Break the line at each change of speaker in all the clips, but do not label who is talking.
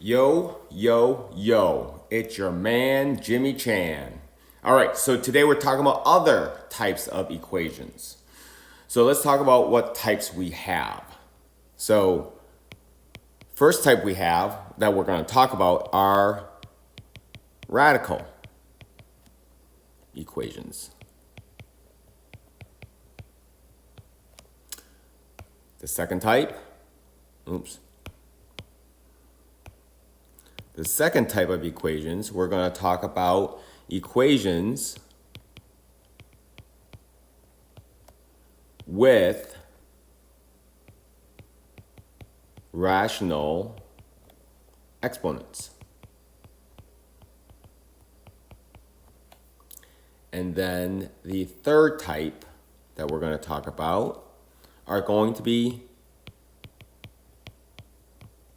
Yo, yo, yo, it's your man, Jimmy Chan. All right, so today we're talking about other types of equations. So let's talk about what types we have. So, first type we have that we're going to talk about are radical equations. The second type, The second type of equations, we're going to talk about equations with rational exponents. And then the third type that we're going to talk about are going to be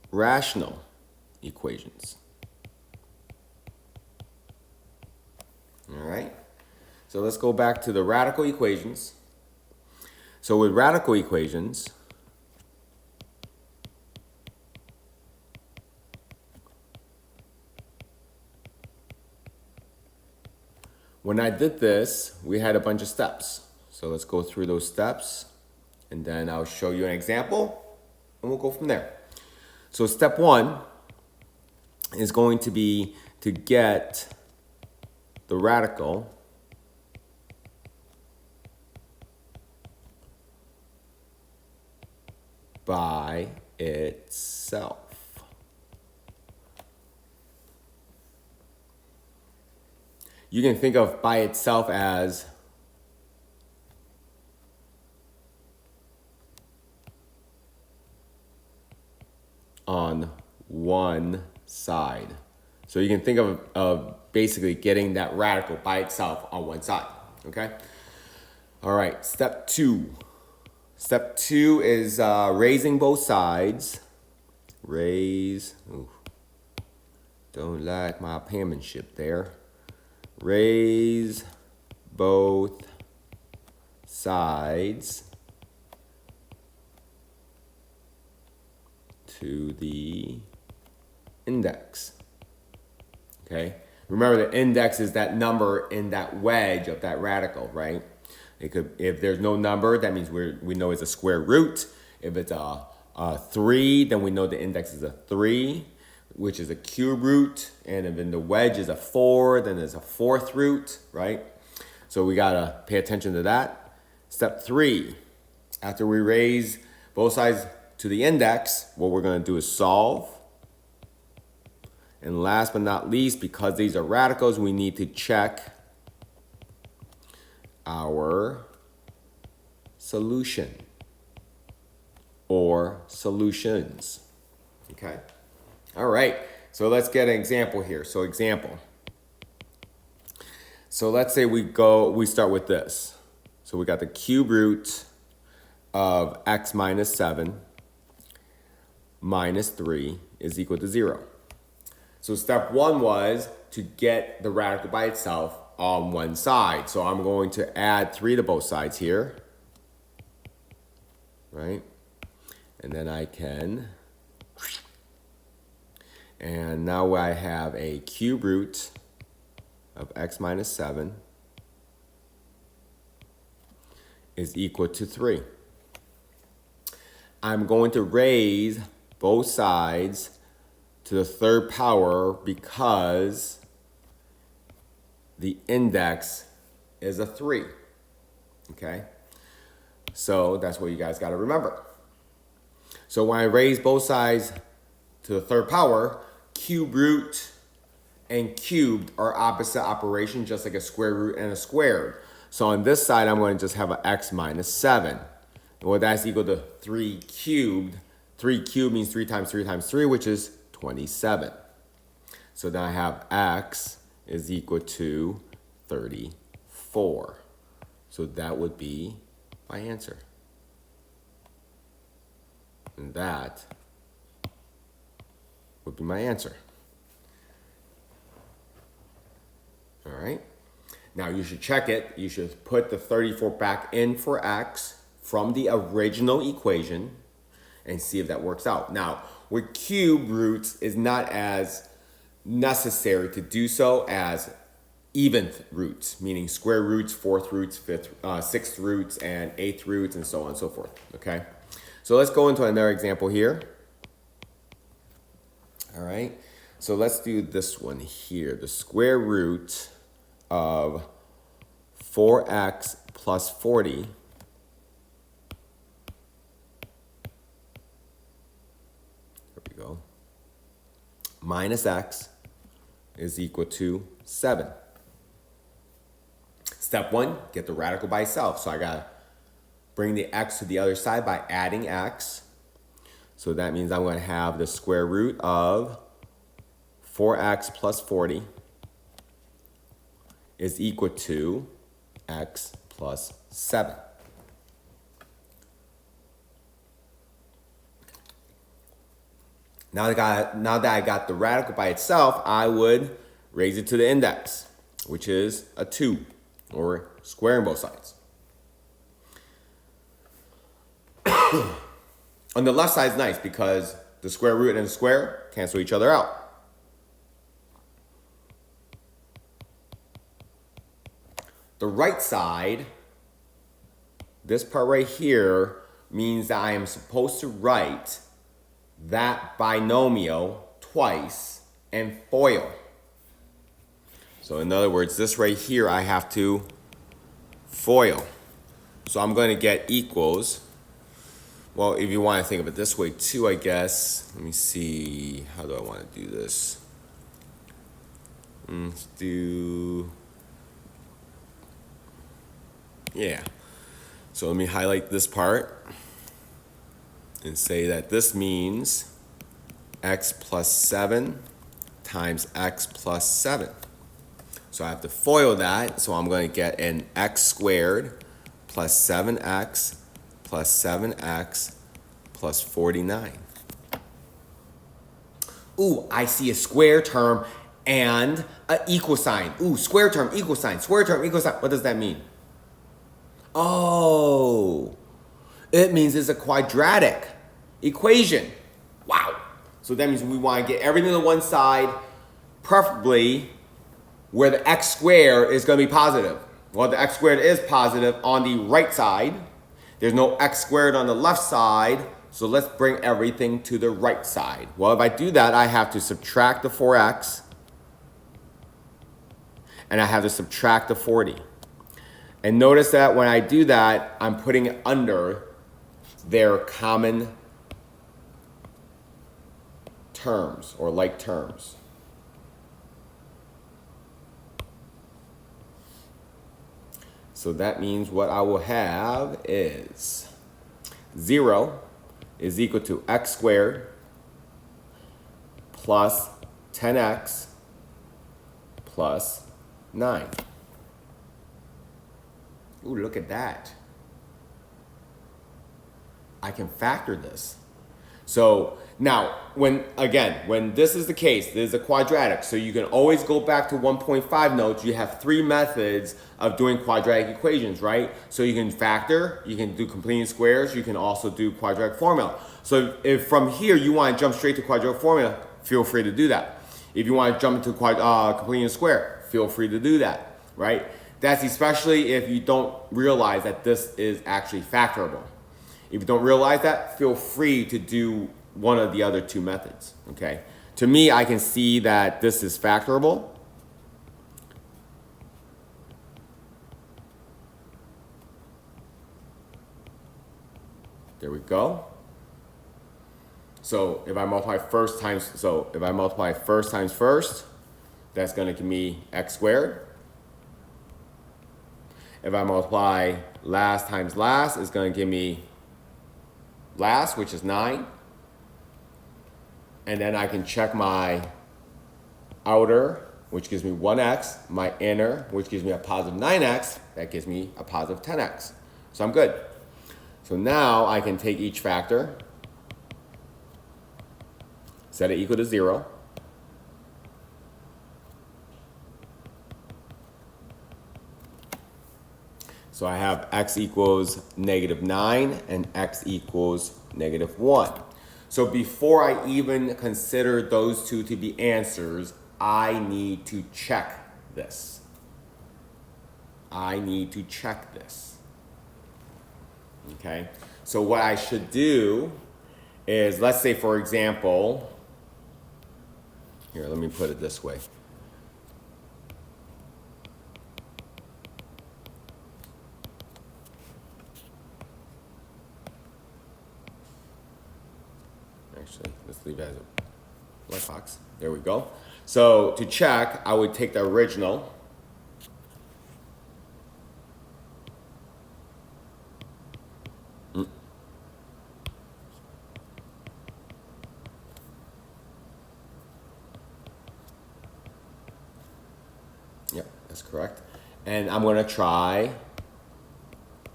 rational equations. All right, so let's go back to the radical equations. So with radical equations, when I did this, we had a bunch of steps. So let's go through those steps, and then I'll show you an example, and we'll go from there. So step one is going to be to get the radical by itself. You can think of by itself as on one side. So you can think of basically getting that radical by itself on one side, okay? All right, step two. Step two is raising both sides. Don't like my penmanship there. Raise both sides to the index. Okay? Remember, the index is that number in that wedge of that radical, right? It could, if there's no number, that means we know it's a square root. If it's a 3, then we know the index is a 3, which is a cube root. And if then the wedge is a 4, then there's a fourth root, right? So we gotta pay attention to that. Step 3, after we raise both sides to the index, what we're gonna do is solve. And last but not least, because these are radicals, we need to check our solution or solutions. Okay. All right. So let's get an example here. So example. So let's say we start with this. So we got the cube root of x minus 7 minus 3 is equal to 0. So step one was to get the radical by itself on one side. So I'm going to add 3 to both sides here, right? And then I can, and now I have a cube root of x minus 7 is equal to 3. I'm going to raise both sides to the third power because the index is a 3, okay? So that's what you guys got to remember. So when I raise both sides to the third power, cube root and cubed are opposite operations, just like a square root and a squared. So on this side, I'm going to just have an x minus 7. Well, that's equal to 3 cubed. 3 cubed means 3 times 3 times 3, which is 27. So then I have x is equal to 34. So that would be my answer. And that would be my answer. All right. Now you should check it. You should put the 34 back in for x from the original equation and see if that works out. Now, with cube roots is not as necessary to do so as eventh roots, meaning square roots, fourth roots, sixth roots, and eighth roots, and so on and so forth, okay? So let's go into another example here. All right, so let's do this one here. The square root of 4x plus 40 minus x is equal to 7. Step 1, get the radical by itself. So I got to bring the x to the other side by adding x. So that means I'm going to have the square root of 4x plus 40 is equal to x plus 7. Now that I got the radical by itself, I would raise it to the index, which is a 2, or squaring both sides. On the left side is nice because the square root and the square cancel each other out. The right side, this part right here, means that I am supposed to write that binomial twice and FOIL. So in other words, this right here I have to FOIL. So I'm going to get equals. Well, if you want to think of it this way too, I guess. Let me see. How do I want to do this? Let's do... Yeah. So let me highlight this part and say that this means x plus 7 times x plus 7. So I have to FOIL that, so I'm going to get an x squared plus 7x plus 7x plus 49. Ooh, I see a square term and an equal sign. Ooh, square term, equal sign, square term, equal sign. What does that mean? Oh, it means it's a quadratic equation. Wow. So that means we want to get everything on one side, preferably where the x squared is going to be positive. Well, the x squared is positive on the right side. There's no x squared on the left side. So let's bring everything to the right side. Well, if I do that, I have to subtract the 4x. And I have to subtract the 40. And notice that when I do that, I'm putting it under their common terms or like terms. So that means what I will have is 0 is equal to x squared plus 10x plus 9. Ooh, look at that. I can factor this. So now, when this is the case, this is a quadratic, so you can always go back to 1.5 notes. You have 3 methods of doing quadratic equations, right? So you can factor, you can do completing squares, you can also do quadratic formula. So if from here you want to jump straight to quadratic formula, feel free to do that. If you want to jump into completing a square, feel free to do that, right? That's especially if you don't realize that this is actually factorable. If you don't realize that, feel free to do one of the other 2 methods, okay? To me, I can see that this is factorable. There we go. So if I multiply first times first, that's going to give me x squared. If I multiply last times last, it's going to give me last, which is 9. And then I can check my outer, which gives me 1x, my inner, which gives me a positive 9x, that gives me a positive 10x. So I'm good. So now I can take each factor, set it equal to 0. So I have x equals -9 and x equals -1. So before I even consider those two to be answers, I need to check this. I need to check this. Okay? So what I should do is, let's say for example, here, let me put it this way. Actually, let's leave it as a black box. There we go. So to check, I would take the original. Yep, that's correct. And I'm going to try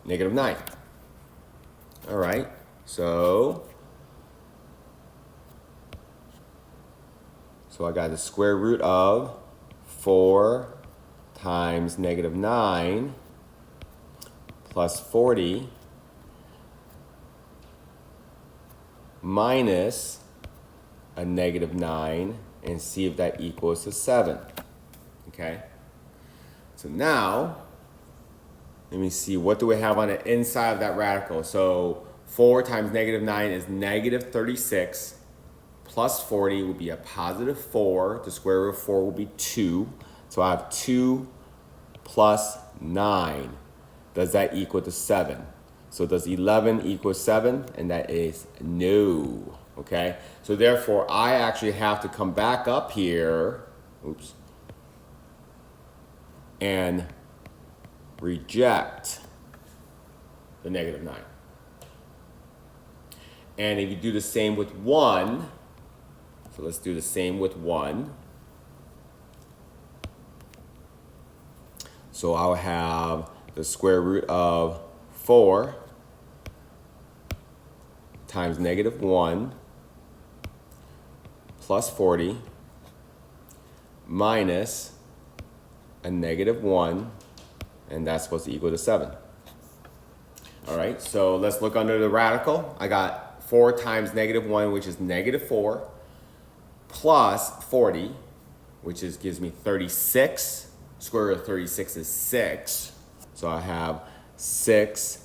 -9. All right, so I got the square root of 4 times -9 plus 40 minus a -9 and see if that equals to 7. Okay? So now, let me see, what do we have on the inside of that radical? So 4 times -9 is -36. Plus 40 would be a positive 4. The square root of 4 will be 2. So I have 2 plus 9. Does that equal to 7? So does 11 equal 7? And that is no. Okay? So therefore, I actually have to come back up here. Oops. And reject the -9. And if you do the same with 1, so let's do the same with 1. So I'll have the square root of 4 times -1 plus 40 minus a -1, and that's supposed to equal to 7. All right, so let's look under the radical. I got 4 times -1, which is -4, plus 40, which gives me 36. Square root of 36 is 6. So I have 6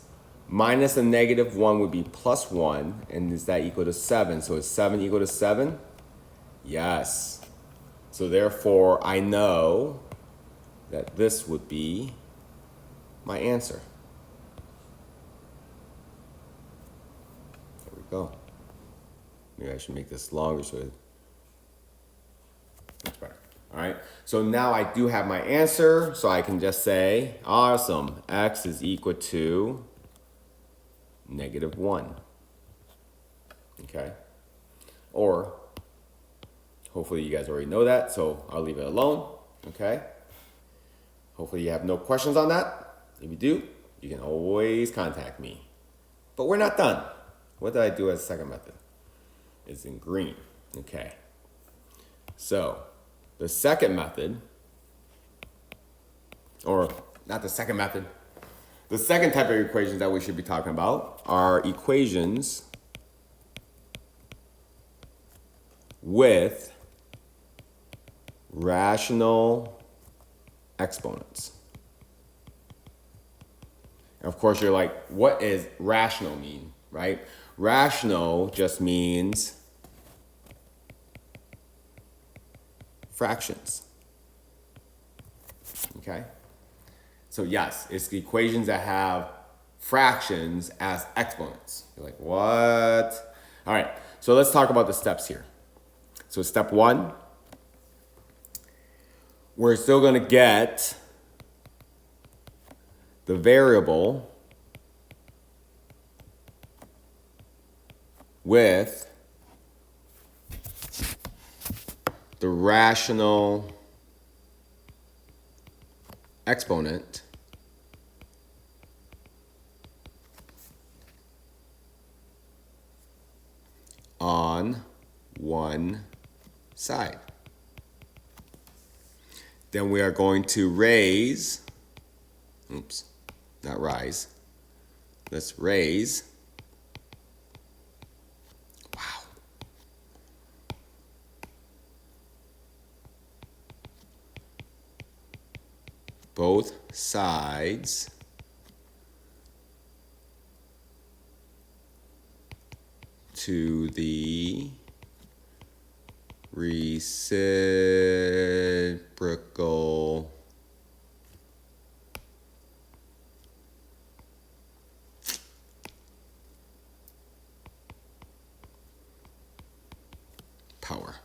minus a -1 would be plus 1. And is that equal to 7? So is 7 equal to 7? Yes. So therefore, I know that this would be my answer. There we go. Maybe I should make this longer so that's better. All right. So now I do have my answer. So I can just say, awesome, x is equal to -1. Okay. Or hopefully you guys already know that, so I'll leave it alone. Okay. Hopefully you have no questions on that. If you do, you can always contact me. But we're not done. What did I do as a second method? It's in green. Okay. So the second method, or not the second method, the second type of equations that we should be talking about are equations with rational exponents. And of course, you're like, what does rational mean, right? Rational just means fractions. Okay? So yes, it's the equations that have fractions as exponents. You're like, what? All right, so let's talk about the steps here. So step 1, we're still going to get the variable with the rational exponent on one side. Then we are going to raise, oops, not rise. Let's raise, wow, both sides to the reciprocal power.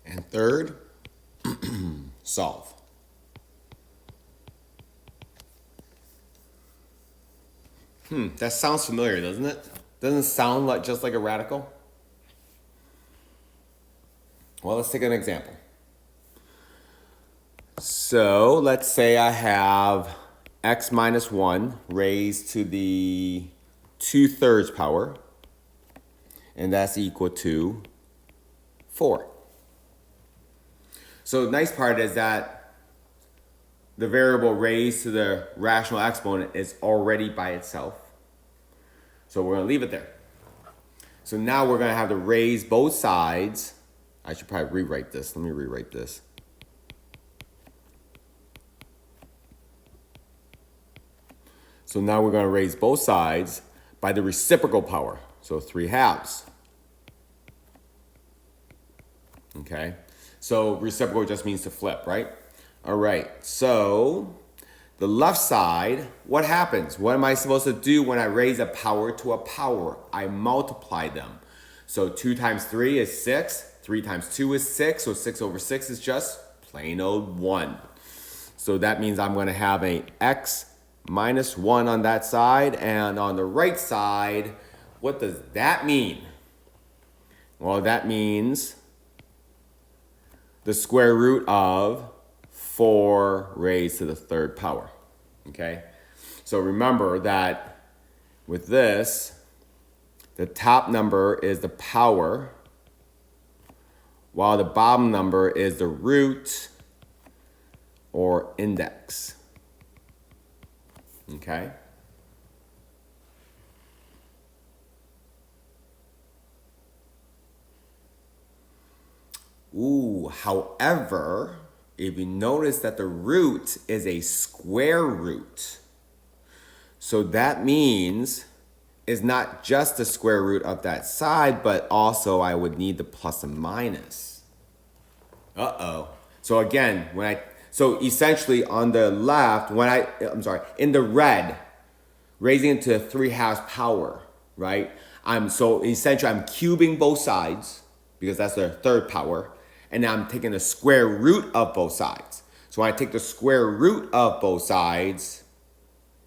And third, solve. That sounds familiar, doesn't it? Doesn't it sound like just like a radical? Well, let's take an example. So let's say I have x minus 1 raised to the 2/3 power, and that's equal to 4. So the nice part is that the variable raised to the rational exponent is already by itself. So we're going to leave it there. So now we're going to have to raise both sides. I should probably rewrite this. Let me rewrite this. So now we're going to raise both sides by the reciprocal power. So 3/2. Okay. So reciprocal just means to flip, right? All right. So the left side, what happens? What am I supposed to do when I raise a power to a power? I multiply them. So 2 times 3 is 6. 3 times 2 is 6. So 6 over 6 is just plain old 1. So that means I'm going to have a x minus 1 on that side. And on the right side, what does that mean? Well, that means the square root of 4 raised to the 3rd power. Okay? So remember that with this, the top number is the power, while the bottom number is the root or index. Okay? Ooh, however, if you notice that the root is a square root, so that means it's not just the square root of that side, but also I would need the plus and minus. Uh-oh. So again, so essentially on the left, in the red, raising it to 3/2 power, right? So essentially I'm cubing both sides because that's the 3rd power. And now I'm taking the square root of both sides. So when I take the square root of both sides,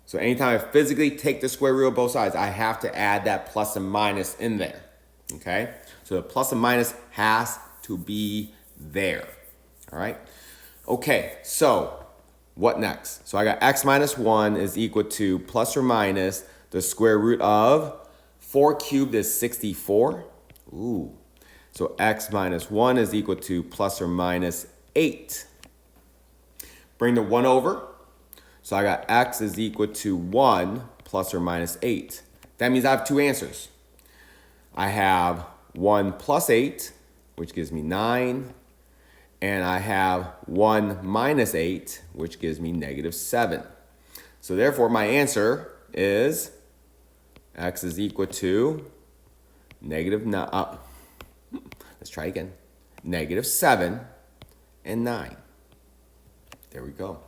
so anytime I physically take the square root of both sides, I have to add that plus and minus in there. Okay? So the plus and minus has to be there. All right? Okay, so what next? So I got x minus 1 is equal to plus or minus the square root of 4 cubed is 64. Ooh. So x minus 1 is equal to plus or minus 8. Bring the 1 over. So I got x is equal to 1 plus or minus 8. That means I have 2 answers. I have 1 plus 8, which gives me 9. And I have 1 minus 8, which gives me negative 7. So therefore, my answer is x is equal to negative 9. Let's try again. Negative 7 and 9. There we go.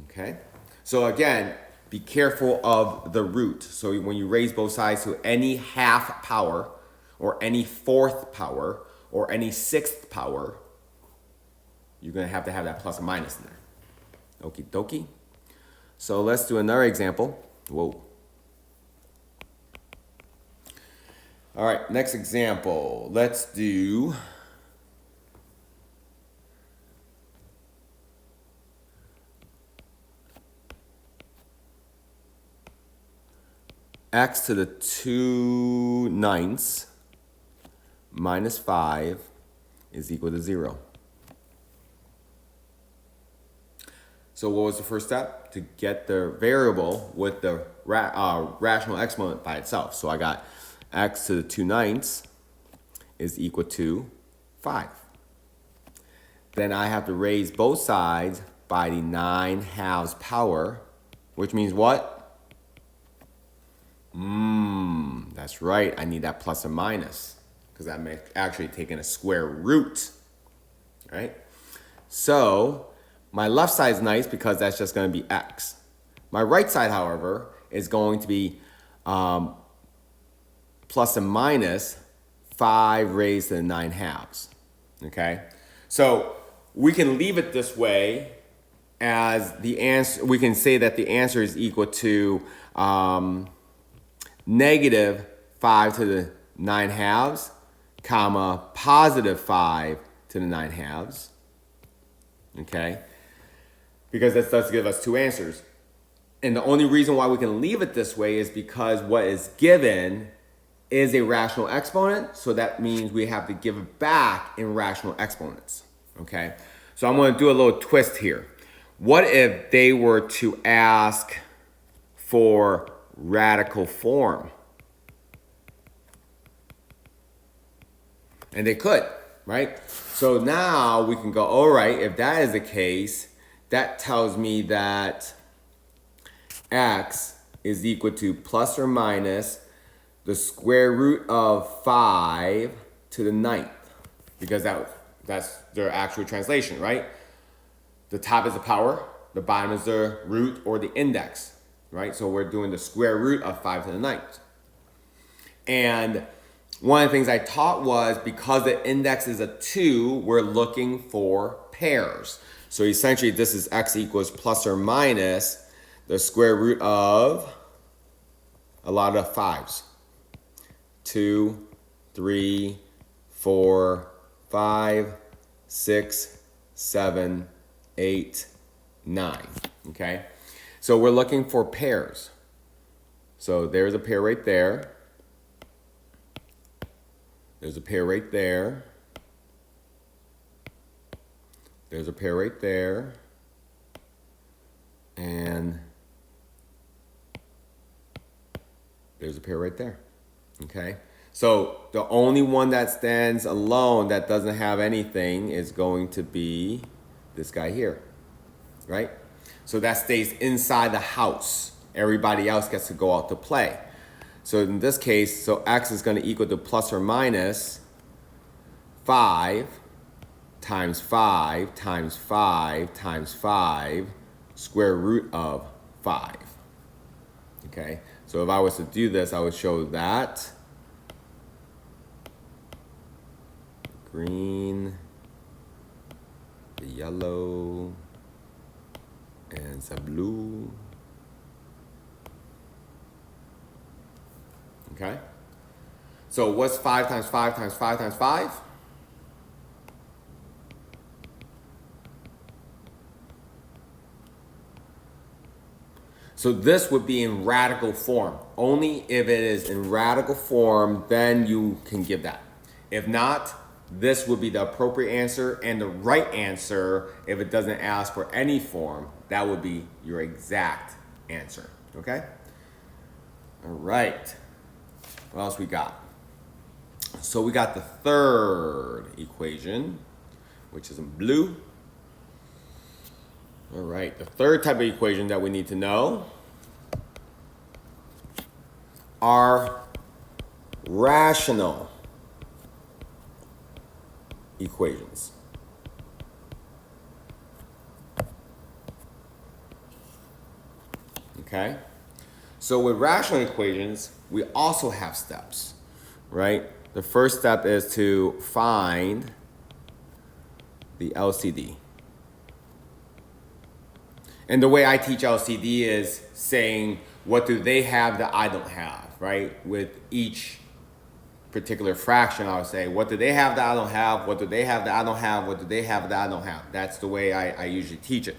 Okay? So again, be careful of the root. So when you raise both sides to any half power or any 4th power or any 6th power, you're going to have that plus and minus in there. Okie dokie. So let's do another example. Whoa. All right, next example. Let's do x to the 2/9 minus 5 is equal to 0. So what was the first step? To get the variable with the rational exponent by itself. So I got x to the 2/9 is equal to 5. then I have to raise both sides by the 9/2 power, which means what? That's right. I need that plus or minus because I'm actually taking a square root, right? So my left side is nice because that's just going to be x. My right side, however, is going to be plus or minus 5 raised to the 9/2. Okay? So we can leave it this way as the answer. We can say that the answer is equal to negative 5 to the 9/2, comma, positive 5 to the 9/2. Okay? Because that does give us two answers. And the only reason why we can leave it this way is because what is given is a rational exponent. So that means we have to give it back in rational exponents. Okay? So I'm going to do a little twist here. What if they were to ask for radical form? And they could, right? So now we can go, all right, if that is the case, that tells me that x is equal to plus or minus the square root of 5 to the 9th. Because that's their actual translation, right? The top is the power, the bottom is the root or the index, right? So we're doing the square root of 5 to the 9th. And one of the things I taught was because the index is a 2, we're looking for pairs. So essentially this is x equals plus or minus the square root of a lot of 5s. 2, 3, 4, 5, 6, 7, 8, 9. Okay? So we're looking for pairs. So there's a pair right there. There's a pair right there. There's a pair right there. And there's a pair right there. Okay? So the only one that stands alone that doesn't have anything is going to be this guy here. Right? So that stays inside the house. Everybody else gets to go out to play. So in this case, so x is going to equal to plus or minus 5 times 5 times 5 times 5 square root of 5. Okay, so if I was to do this, I would show that green, the yellow, and the blue. Okay? So what's 5 times 5 times 5 times 5? So this would be in radical form. Only if it is in radical form, then you can give that. If not, this would be the appropriate answer, and the right answer, if it doesn't ask for any form, that would be your exact answer. Okay? All right. What else we got? So we got the third equation, which is in blue. All right, the third type of equation that we need to know are rational equations. Okay? So with rational equations, we also have steps, right? The first step is to find the LCD. And the way I teach LCD is saying, what do they have that I don't have, right? With each particular fraction, I would say, what do they have that I don't have? What do they have that I don't have? What do they have that I don't have? That's the way I usually teach it.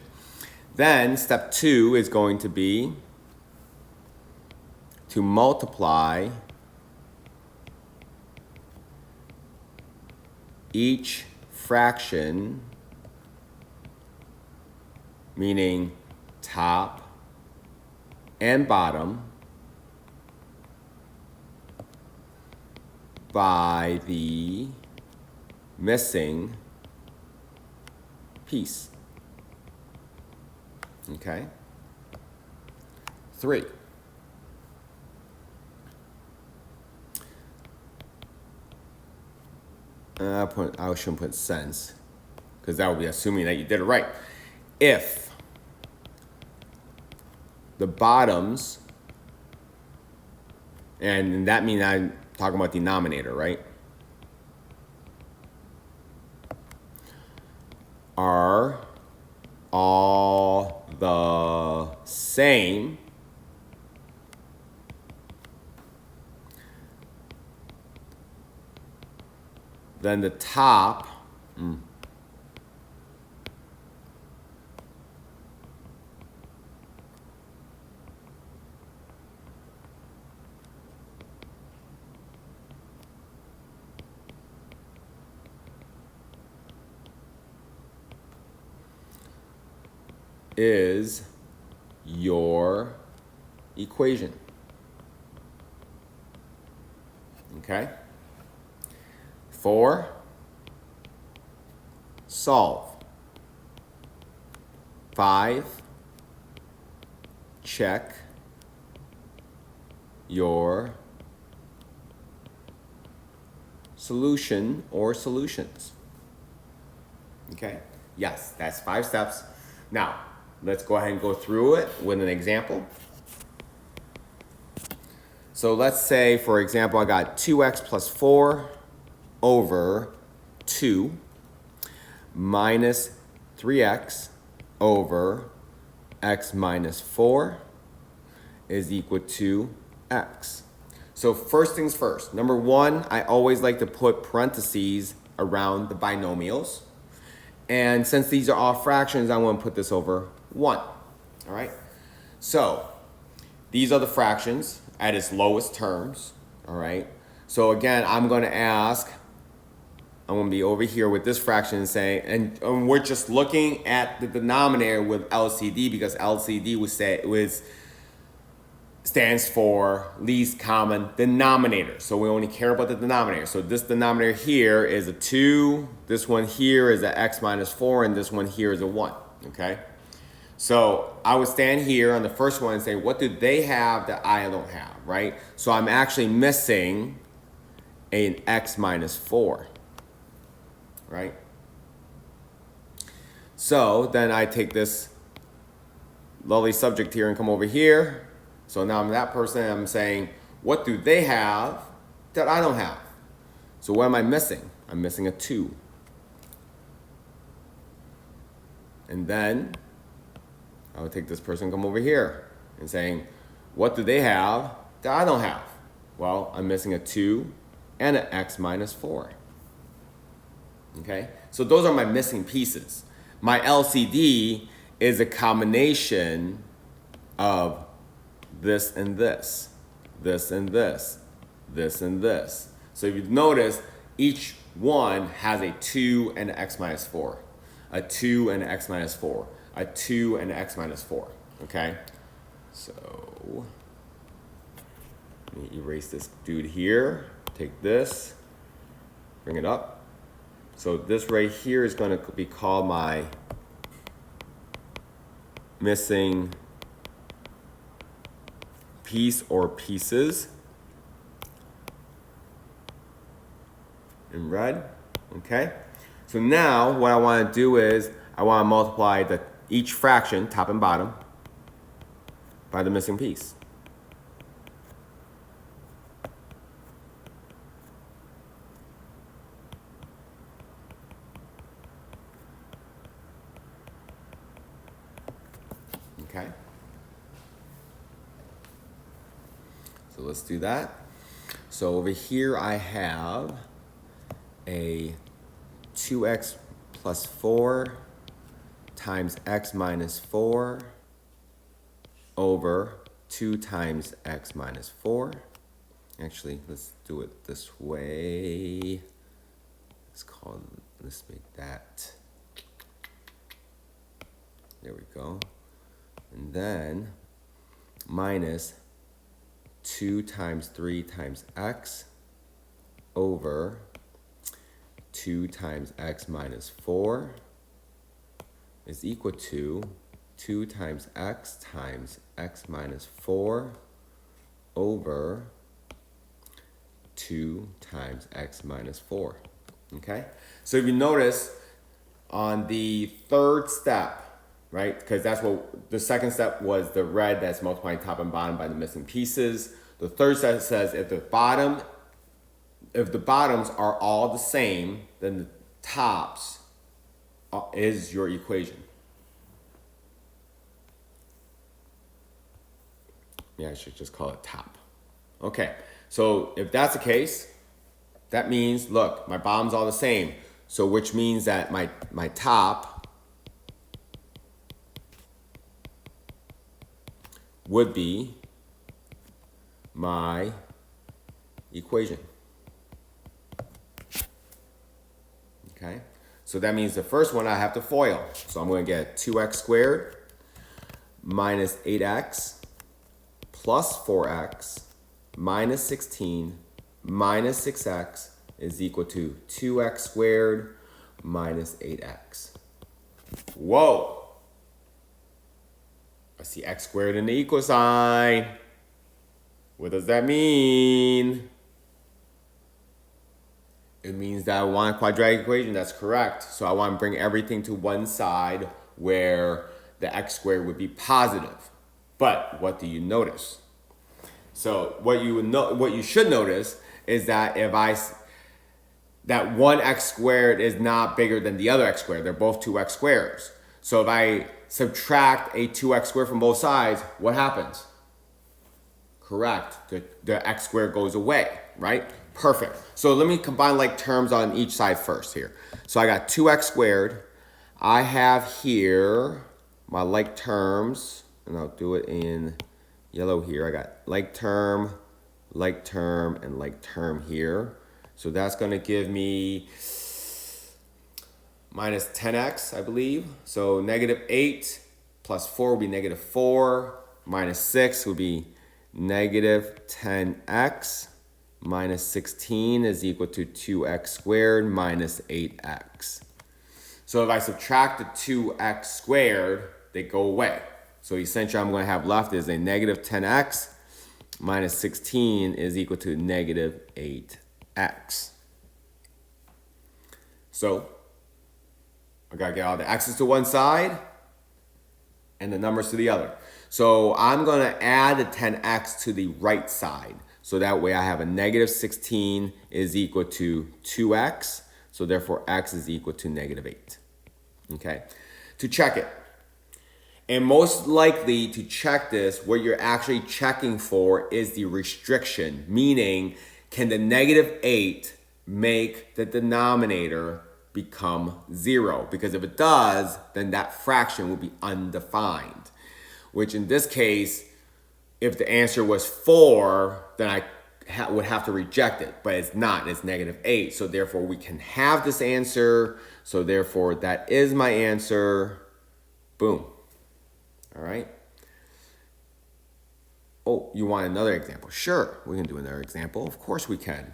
Then step 2 is going to be to multiply each fraction, meaning top and bottom, by the missing piece. Okay? 3. I shouldn't put cents, because that would be assuming that you did it right. If the bottoms, and that means I'm talking about denominator, right? Are all the same, then the top is your equation. Okay? 4, solve. 5, check your solution or solutions. Okay? Yes, that's 5 steps. Now, let's go ahead and go through it with an example. So let's say, for example, I got 2x plus 4 over 2 minus 3x over x minus 4 is equal to x. So first things first. Number 1, I always like to put parentheses around the binomials. And since these are all fractions, I'm going to put this over 1. All right? So these are the fractions at its lowest terms. All right? So again, I'm going to be over here with this fraction and saying, and we're just looking at the denominator with LCD, because LCD stands for least common denominator. So we only care about the denominator. So this denominator here is a 2, this one here is a x minus 4, and this one here is a 1, okay? So I would stand here on the first one and say, what do they have that I don't have, right? So I'm actually missing an x minus 4, right? So then I take this lovely subject here and come over here. So now I'm that person, and I'm saying, what do they have that I don't have? So what am I missing? I'm missing a 2. And then I would take this person and come over here and saying, what do they have that I don't have? Well, I'm missing a 2 and an x minus 4. Okay? So those are my missing pieces. My LCD is a combination of this and this, this and this, this and this. So if you notice, each one has a 2 and an x minus 4, a 2 and an x minus 4, a 2 and an x minus 4, okay? So let me erase this dude here, take this, bring it up. So this right here is going to be called my missing piece or pieces in red, okay? So now what I want to do is I want to multiply each fraction, top and bottom, by the missing piece. Okay? So let's do that. So over here I have a 2x plus 4 times x minus 4 over 2 times x minus 4. Actually, let's do it this way. Let's make that. There we go. And then minus 2 times 3 times x over 2 times x minus 4 is equal to 2 times x minus 4 over 2 times x minus 4. Okay? So if you notice, on the third step, right? Because that's what the second step was, the red that's multiplying top and bottom by the missing pieces. The third step says if the bottoms are all the same, then the tops is your equation. Yeah, I should just call it top. Okay, so if that's the case, that means, look, my bottom's all the same. So which means that my top would be my equation. Okay, so that means the first one I have to FOIL. So I'm going to get 2x squared minus 8x plus 4x minus 16 minus 6x is equal to 2x squared minus 8x. Whoa! I see x squared in the equal sign. What does that mean? It means that I want a quadratic equation. That's correct. So I want to bring everything to one side where the x squared would be positive. But what do you notice? So what you should notice is that that one x squared is not bigger than the other x squared. They're both 2x squares. So if I subtract a 2x squared from both sides, what happens? Correct. The x squared goes away, right? Perfect. So let me combine like terms on each side first here. So I got 2x squared. I have here my like terms, and I'll do it in yellow here. I got like term, and like term here. So that's going to give me minus 10x, I believe. So negative 8 plus 4 will be negative 4. Minus 6 will be negative 10x. Minus 16 is equal to 2x squared minus 8x. So if I subtract the 2x squared, they go away. So essentially I'm going to have left is a negative 10x minus 16 is equal to negative 8x. So I got to get all the x's to one side and the numbers to the other. So I'm going to add the 10x to the right side. So that way I have a negative 16 is equal to 2x. So therefore x is equal to negative 8. Okay. To check it. And most likely to check this, what you're actually checking for is the restriction. Meaning, can the negative 8 make the denominator become 0? Because if it does, then that fraction will be undefined. Which in this case, if the answer was 4, then I would have to reject it. But it's not. It's negative 8. So therefore, we can have this answer. So therefore, that is my answer. Boom. All right. Oh, you want another example? Sure, we can do another example. Of course we can.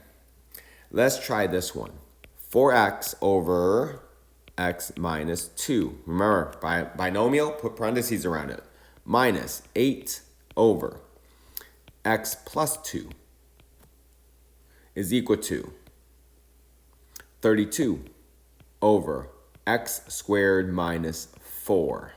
Let's try this one. 4x over x minus 2. Remember, binomial, put parentheses around it. Minus 8 over x plus 2 is equal to 32 over x squared minus 4.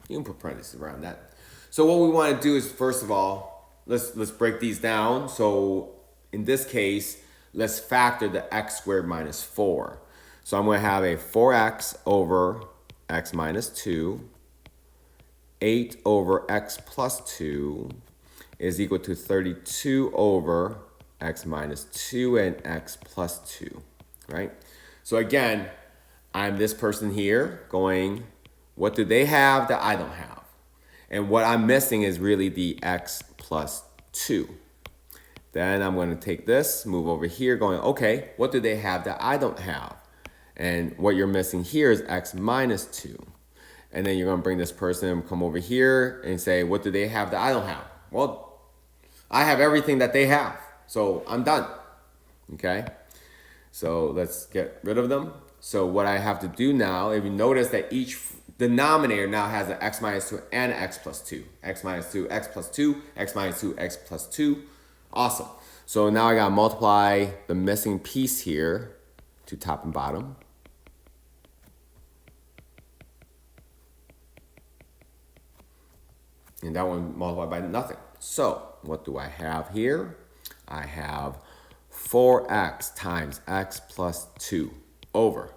You can put parentheses around that. So what we want to do is, first of all, let's break these down. So in this case, let's factor the x squared minus 4. So I'm going to have a 4x over x minus 2. 8 over x plus 2 is equal to 32 over x minus 2 and x plus 2, right? So again, I'm this person here going, what do they have that I don't have? And what I'm missing is really the x plus 2. Then I'm going to take this, move over here, going, okay, what do they have that I don't have? And what you're missing here is x minus 2. And then you're going to bring this person and come over here and say, what do they have that I don't have? Well, I have everything that they have. So I'm done. Okay? So let's get rid of them. So what I have to do now, if you notice that each denominator now has an x minus 2 and an x plus 2. X minus 2, x plus 2, x minus 2, x plus 2. Awesome. So now I got to multiply the missing piece here to top and bottom. And that one multiplied by nothing. So what do I have here? I have 4x times x plus 2 over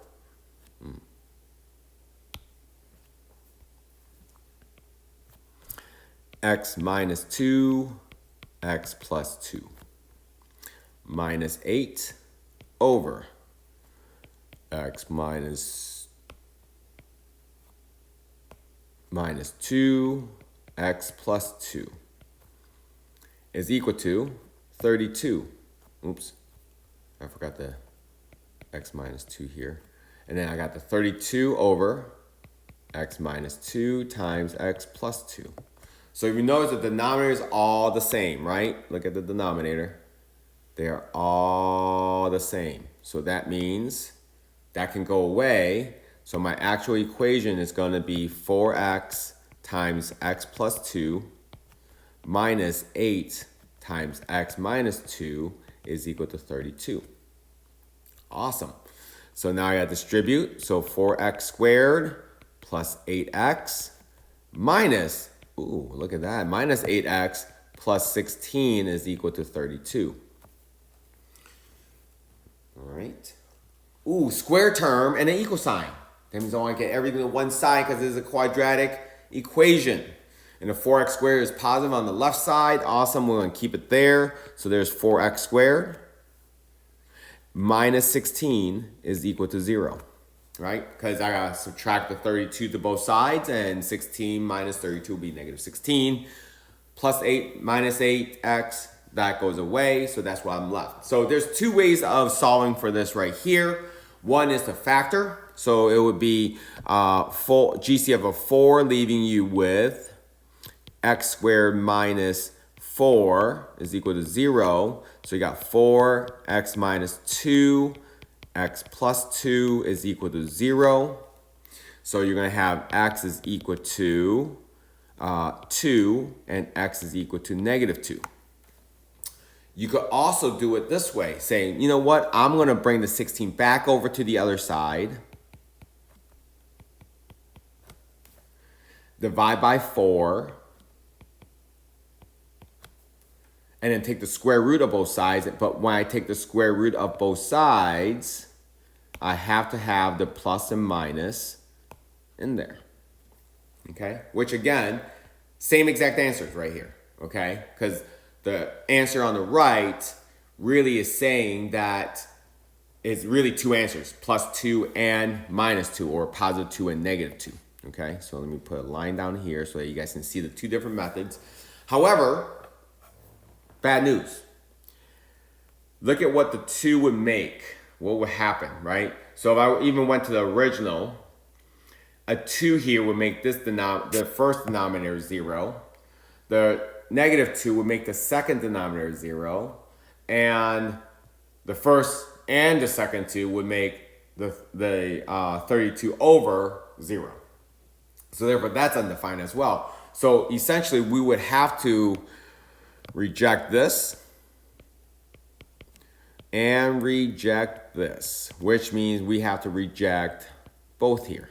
x minus 2, x plus 2, minus 8 over x minus 2, x plus 2 is equal to 32. Oops, I forgot the x minus 2 here. And then I got the 32 over x minus 2 times x plus 2. So if you notice the denominator is all the same, right? Look at the denominator. They are all the same. So that means that can go away. So my actual equation is going to be 4x times x plus 2 minus 8 times x minus 2 is equal to 32. Awesome. So now I got to distribute. So 4x squared plus 8x minus, ooh, look at that, minus 8x plus 16 is equal to 32. All right. Ooh, square term and an equal sign. That means I want to get everything to one side because this is a quadratic equation. And the 4x squared is positive on the left side. Awesome, we're going to keep it there. So there's 4x squared minus 16 is equal to 0, right? Because I got to subtract the 32 to both sides, and 16 minus 32 will be negative 16. Plus 8 minus 8x, that goes away, so that's what I'm left. So there's two ways of solving for this right here. One is to factor. So it would be GCF of 4, leaving you with x squared minus 4 is equal to 0. So you got 4x minus 2, x plus 2 is equal to 0. So you're going to have x is equal to 2 and x is equal to negative 2. You could also do it this way, saying, you know what, I'm going to bring the 16 back over to the other side. Divide by 4. And then take the square root of both sides. But when I take the square root of both sides, I have to have the plus and minus in there. Okay? Which again, same exact answers right here. Okay? Because the answer on the right really is saying that it's really two answers, plus 2 and minus 2, or positive 2 and negative 2. Okay? So let me put a line down here so that you guys can see the two different methods. However, bad news. Look at what the 2 would make. What would happen, right? So if I even went to the original, a 2 here would make this the first denominator 0. The negative 2 would make the second denominator 0. And the first and the second 2 would make the 32 over 0. So therefore, that's undefined as well. So essentially, we would have to reject this and reject this, which means we have to reject both here.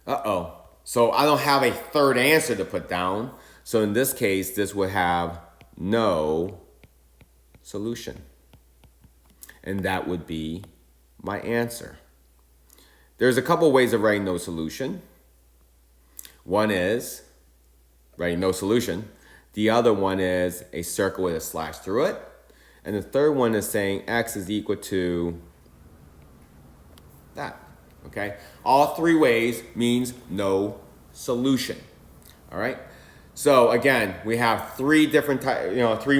Uh-oh. So I don't have a third answer to put down. So in this case, this would have no solution. And that would be my answer. There's a couple ways of writing no solution. One is writing no solution. The other one is a circle with a slash through it. And the third one is saying x is equal to that. Okay? All three ways means no solution. All right? So again, we have three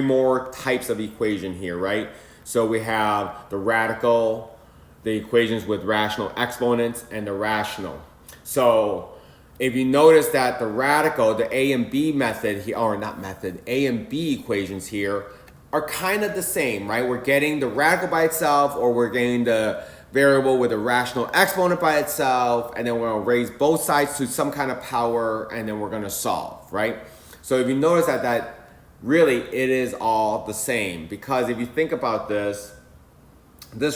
more types of equation here, right? So we have the radical, the equations with rational exponents, and the rational. So if you notice that the radical, the A and B method here, or not method, A and B equations here are kind of the same, right? We're getting the radical by itself, or we're getting the variable with a rational exponent by itself, and then we're gonna raise both sides to some kind of power, and then we're gonna solve, right? So if you notice that really it is all the same, because if you think about this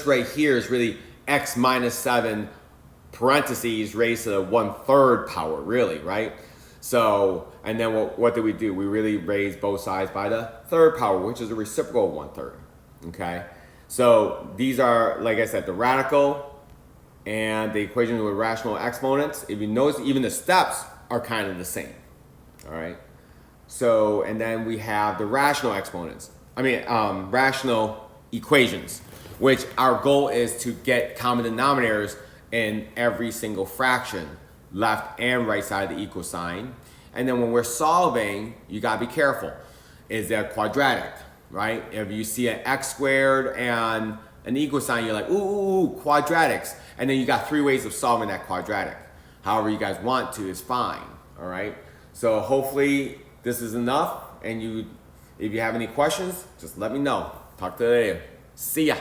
right here is really x minus 7 parentheses raised to the 1/3 power, really, right? So, and then what did we do? We really raised both sides by the third power, which is a reciprocal of 1/3, okay? So these are, like I said, the radical and the equation with rational exponents. If you notice, even the steps are kind of the same, all right? So, and then we have the rational exponents. Rational equations, which our goal is to get common denominators in every single fraction, left and right side of the equal sign. And then when we're solving, you gotta be careful. Is that quadratic, right? If you see an x squared and an equal sign, you're like, ooh, quadratics. And then you got 3 ways of solving that quadratic. However you guys want to is fine, all right? So hopefully this is enough, and if you have any questions, just let me know. Talk to you later. See ya.